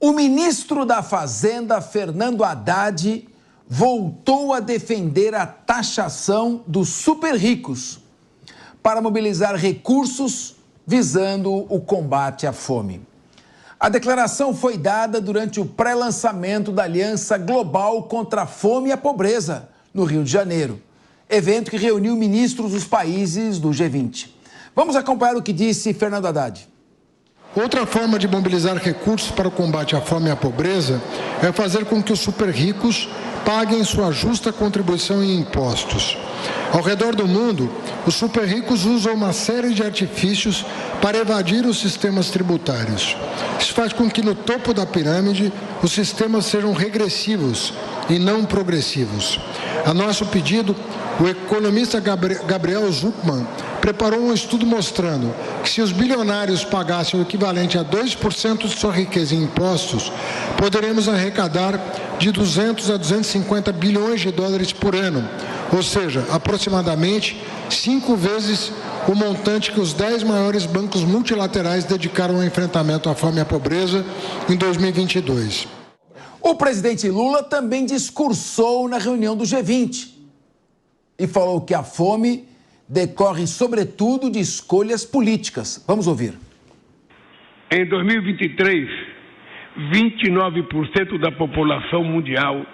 O ministro da Fazenda, Fernando Haddad, voltou a defender a taxação dos super ricos para mobilizar recursos visando o combate à fome. A declaração foi dada durante o pré-lançamento da Aliança Global contra a Fome e a Pobreza, no Rio de Janeiro, evento que reuniu ministros dos países do G20. Vamos acompanhar o que disse Fernando Haddad. Outra forma de mobilizar recursos para o combate à fome e à pobreza é fazer com que os super ricos paguem sua justa contribuição em impostos. Ao redor do mundo, os super ricos usam uma série de artifícios para evadir os sistemas tributários. Isso faz com que no topo da pirâmide os sistemas sejam regressivos e não progressivos. A nosso pedido, o economista Gabriel Zucman preparou um estudo mostrando que se os bilionários pagassem o equivalente a 2% de sua riqueza em impostos, poderemos arrecadar de 200 a 250 bilhões de dólares por ano, ou seja, aproximadamente 5 vezes o montante que os 10 maiores bancos multilaterais dedicaram ao enfrentamento à fome e à pobreza em 2022. O presidente Lula também discursou na reunião do G20 e falou que a fome decorre, sobretudo, de escolhas políticas. Vamos ouvir. Em 2023, 29% da população mundial,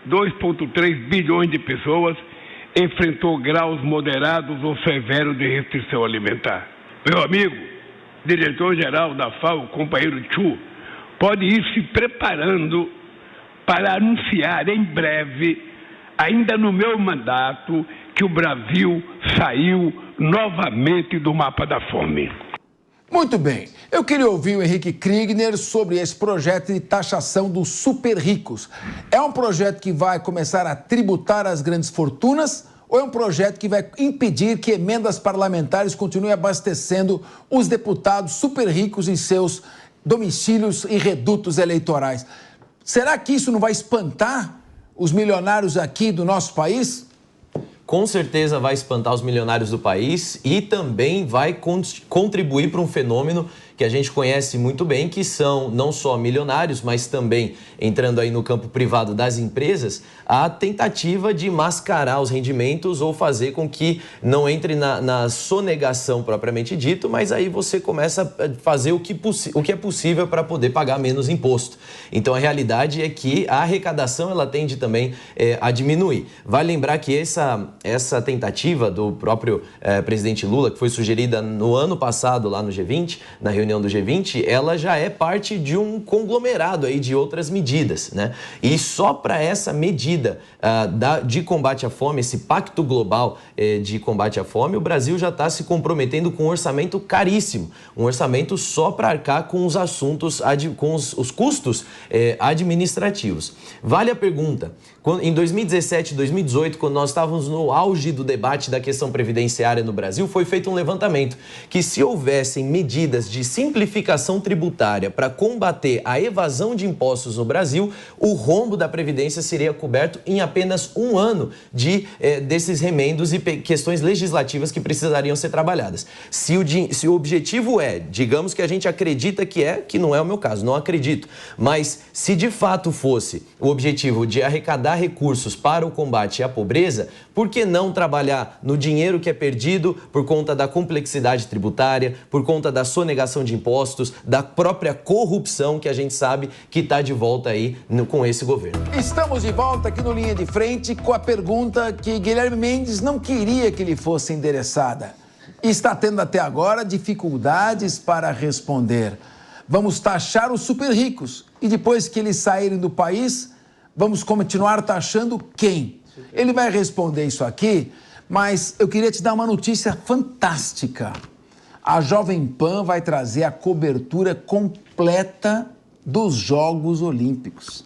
2,3 bilhões de pessoas, enfrentou graus moderados ou severos de restrição alimentar. Meu amigo, diretor-geral da FAO, companheiro Chu, pode ir se preparando para anunciar em breve, ainda no meu mandato, que o Brasil saiu novamente do mapa da fome. Muito bem. Eu queria ouvir o Henrique Kriegner sobre esse projeto de taxação dos super ricos. É um projeto que vai começar a tributar as grandes fortunas ou é um projeto que vai impedir que emendas parlamentares continuem abastecendo os deputados super ricos em seus domicílios e redutos eleitorais? Será que isso não vai espantar os milionários aqui do nosso país? Com certeza vai espantar os milionários do país e também vai contribuir para um fenômeno que a gente conhece muito bem, que são não só milionários, mas também, entrando aí no campo privado das empresas, a tentativa de mascarar os rendimentos ou fazer com que não entre na sonegação propriamente dito, mas aí você começa a fazer o que é possível para poder pagar menos imposto. Então a realidade é que a arrecadação ela tende também a diminuir. Vale lembrar que essa tentativa do próprio presidente Lula, que foi sugerida no ano passado lá no G20, na reunião do G20, ela já é parte de um conglomerado aí de outras medidas, né? E só para essa medida de combate à fome, esse pacto global de combate à fome, o Brasil já está se comprometendo com um orçamento caríssimo, um orçamento só para arcar com os assuntos, com os custos administrativos. Vale a pergunta, em 2017 e 2018, quando nós estávamos no auge do debate da questão previdenciária no Brasil, foi feito um levantamento que se houvessem medidas de simplificação tributária para combater a evasão de impostos no Brasil, o rombo da Previdência seria coberto em apenas um ano desses remendos e questões legislativas que precisariam ser trabalhadas. Se o objetivo digamos que a gente acredita que não é o meu caso, não acredito, mas se de fato fosse o objetivo de arrecadar recursos para o combate à pobreza, por que não trabalhar no dinheiro que é perdido por conta da complexidade tributária, por conta da sonegação de impostos, da própria corrupção que a gente sabe que está de volta aí com esse governo. Estamos de volta aqui no Linha de Frente com a pergunta que Guilherme Mendes não queria que lhe fosse endereçada. E está tendo até agora dificuldades para responder. Vamos taxar os super ricos e depois que eles saírem do país, vamos continuar taxando quem? Ele vai responder isso aqui, mas eu queria te dar uma notícia fantástica. A Jovem Pan vai trazer a cobertura completa dos Jogos Olímpicos.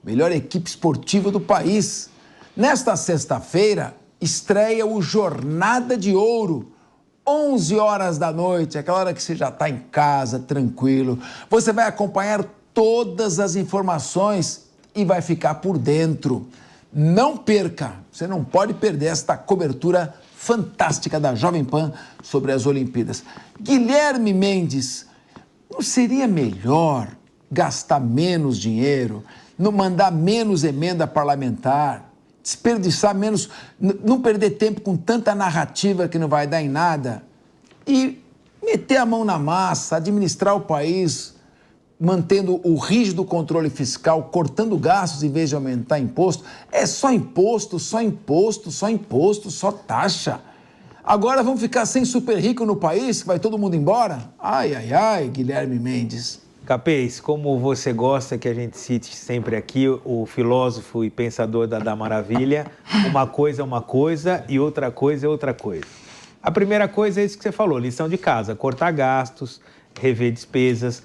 Melhor equipe esportiva do país. Nesta sexta-feira, estreia o Jornada de Ouro. 11 horas da noite, aquela hora que você já está em casa, tranquilo. Você vai acompanhar todas as informações e vai ficar por dentro. Não perca, você não pode perder esta cobertura fantástica da Jovem Pan sobre as Olimpíadas. Guilherme Mendes, não seria melhor gastar menos dinheiro, não mandar menos emenda parlamentar, desperdiçar menos, não perder tempo com tanta narrativa que não vai dar em nada e meter a mão na massa, administrar o país, mantendo o rígido controle fiscal, cortando gastos em vez de aumentar imposto. É só imposto, só imposto, só imposto, só taxa. Agora vamos ficar sem super rico no país, que vai todo mundo embora? Ai, ai, ai, Guilherme Mendes. Capês, como você gosta que a gente cite sempre aqui, o filósofo e pensador da Maravilha, uma coisa é uma coisa e outra coisa é outra coisa. A primeira coisa é isso que você falou, lição de casa, cortar gastos, rever despesas,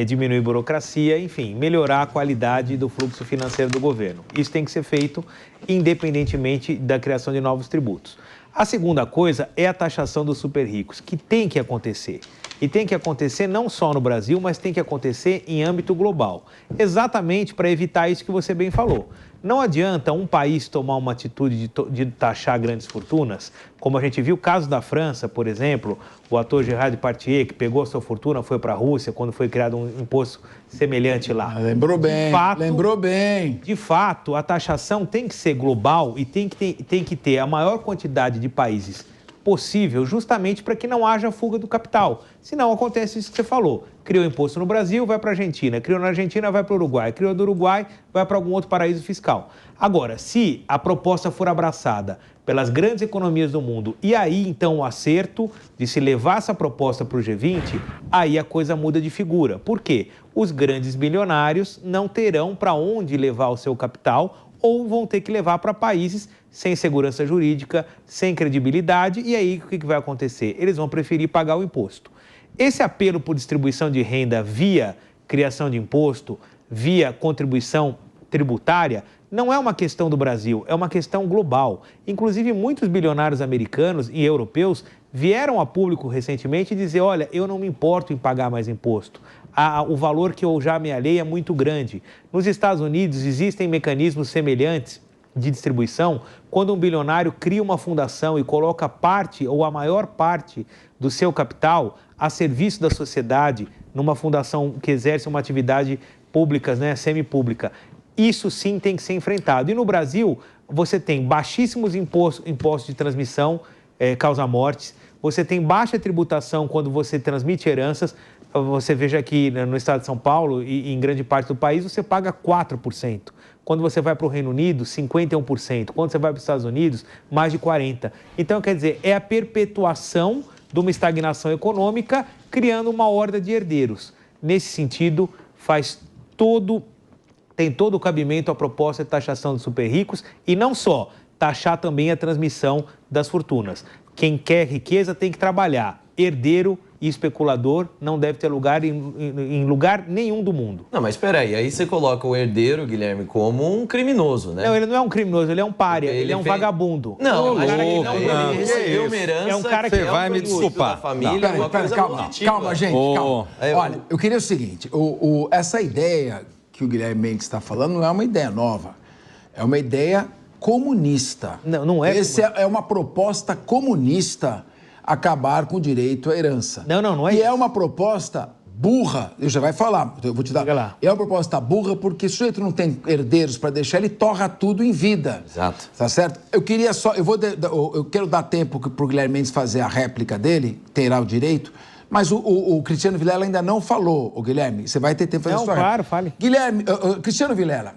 diminuir burocracia, enfim, melhorar a qualidade do fluxo financeiro do governo. Isso tem que ser feito independentemente da criação de novos tributos. A segunda coisa é a taxação dos super ricos, que tem que acontecer. E tem que acontecer não só no Brasil, mas tem que acontecer em âmbito global. Exatamente para evitar isso que você bem falou. Não adianta um país tomar uma atitude de taxar grandes fortunas, como a gente viu o caso da França, por exemplo, o ator Gerard Depardieu, que pegou a sua fortuna, foi para a Rússia, quando foi criado um imposto semelhante lá. Lembrou bem, lembrou bem. De fato, a taxação tem que ser global e tem que ter a maior quantidade de países possível, justamente para que não haja fuga do capital. Senão acontece isso que você falou. Criou imposto no Brasil, vai para a Argentina. Criou na Argentina, vai para o Uruguai. Criou do Uruguai, vai para algum outro paraíso fiscal. Agora, se a proposta for abraçada pelas grandes economias do mundo e aí, então, o acerto de se levar essa proposta para o G20, aí a coisa muda de figura. Por quê? Os grandes bilionários não terão para onde levar o seu capital ou vão ter que levar para países sem segurança jurídica, sem credibilidade, e aí o que vai acontecer? Eles vão preferir pagar o imposto. Esse apelo por distribuição de renda via criação de imposto, via contribuição tributária, não é uma questão do Brasil, é uma questão global. Inclusive, muitos bilionários americanos e europeus vieram a público recentemente dizer, olha, eu não me importo em pagar mais imposto. O valor que eu já amealhei é muito grande. Nos Estados Unidos existem mecanismos semelhantes de distribuição quando um bilionário cria uma fundação e coloca parte ou a maior parte do seu capital a serviço da sociedade numa fundação que exerce uma atividade pública, né, semipública. Isso sim tem que ser enfrentado. E no Brasil, você tem baixíssimos impostos de transmissão, causa mortes, você tem baixa tributação quando você transmite heranças. Você veja aqui no estado de São Paulo e em grande parte do país, você paga 4%. Quando você vai para o Reino Unido, 51%. Quando você vai para os Estados Unidos, mais de 40%. Então, quer dizer, é a perpetuação de uma estagnação econômica, criando uma horda de herdeiros. Nesse sentido, tem todo o cabimento a proposta de taxação dos super ricos e não só, taxar também a transmissão das fortunas. Quem quer riqueza tem que trabalhar. Herdeiro e especulador não deve ter lugar em lugar nenhum do mundo. Não, mas espera aí você coloca o herdeiro, Guilherme, como um criminoso, né? Não, ele não é um criminoso, ele é um pária, ele é um vagabundo. Não, ele recebeu uma herança, é um cara que você vai me desculpar. Família, calma, gente, calma. Olha, eu queria o seguinte, essa ideia que o Guilherme Mendes está falando não é uma ideia nova, é uma ideia comunista. Não é. Essa é uma proposta comunista acabar com o direito à herança. Não é e isso. é uma proposta burra, eu já vai falar, eu vou te dar. É uma proposta burra porque se o sujeito não tem herdeiros para deixar, ele torra tudo em vida. Exato. Tá certo? Eu queria só, eu quero dar tempo para o Guilherme Mendes fazer a réplica dele, terá o direito, mas o Cristiano Vilela ainda não falou, o Guilherme, você vai ter tempo para fazer a sua réplica. Fale. Guilherme, Cristiano Vilela,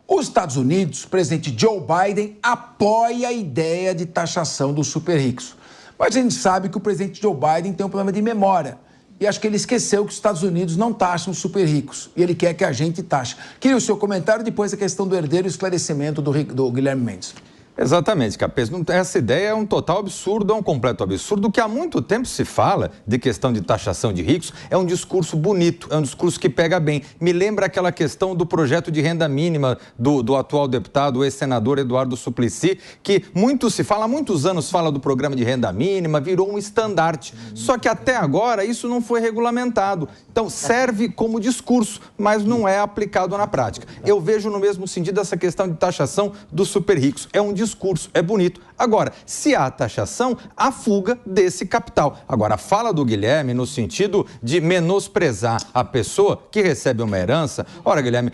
os Estados Unidos, o presidente Joe Biden, apoia a ideia de taxação dos super ricos. Mas a gente sabe que o presidente Joe Biden tem um problema de memória. E acho que ele esqueceu que os Estados Unidos não taxam os super ricos. E ele quer que a gente taxe. Queria o seu comentário depois a questão do herdeiro e o esclarecimento do Guilherme Mendes. Exatamente, Capês. Essa ideia é um total absurdo, é um completo absurdo. O que há muito tempo se fala de questão de taxação de ricos é um discurso bonito, é um discurso que pega bem. Me lembra aquela questão do projeto de renda mínima do atual deputado, o ex-senador Eduardo Suplicy, que há muitos anos fala do programa de renda mínima, virou um estandarte. Só que até agora isso não foi regulamentado. Então serve como discurso, mas não é aplicado na prática. Eu vejo no mesmo sentido essa questão de taxação dos super ricos. É um discurso, é bonito. Agora, se há taxação, há fuga desse capital. Agora, a fala do Guilherme no sentido de menosprezar a pessoa que recebe uma herança. Ora, Guilherme,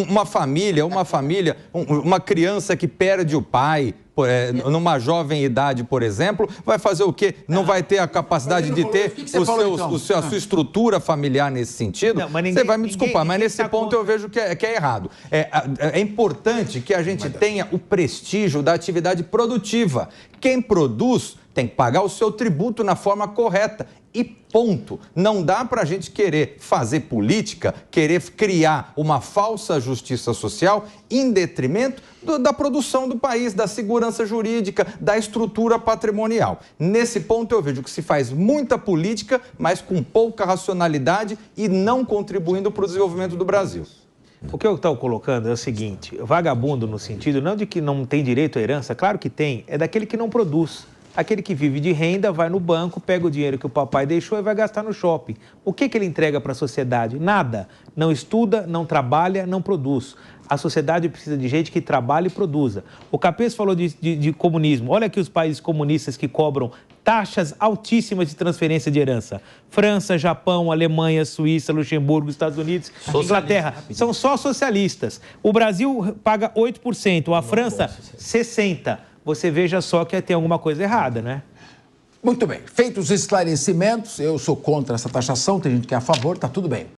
uma família, uma criança que perde o pai, numa jovem idade, por exemplo, vai fazer o quê? Não vai ter a capacidade de ter a sua estrutura familiar nesse sentido? Você vai me desculpar, mas nesse ponto eu vejo que é errado. É importante que a gente tenha o prestígio da atividade produtiva. Quem produz tem que pagar o seu tributo na forma correta. E ponto. Não dá para a gente querer fazer política, querer criar uma falsa justiça social em detrimento da produção do país, da segurança jurídica, da estrutura patrimonial. Nesse ponto eu vejo que se faz muita política, mas com pouca racionalidade e não contribuindo para o desenvolvimento do Brasil. O que eu estou colocando é o seguinte, vagabundo no sentido não de que não tem direito à herança, claro que tem, é daquele que não produz. Aquele que vive de renda vai no banco, pega o dinheiro que o papai deixou e vai gastar no shopping. O que ele entrega para a sociedade? Nada. Não estuda, não trabalha, não produz. A sociedade precisa de gente que trabalhe e produza. O Capês falou de comunismo. Olha aqui os países comunistas que cobram taxas altíssimas de transferência de herança. França, Japão, Alemanha, Suíça, Luxemburgo, Estados Unidos, Inglaterra. São só socialistas. O Brasil paga 8%, a França 60%. Você veja só que tem alguma coisa errada, né? Muito bem. Feitos os esclarecimentos, eu sou contra essa taxação, tem gente que é a favor, tá tudo bem.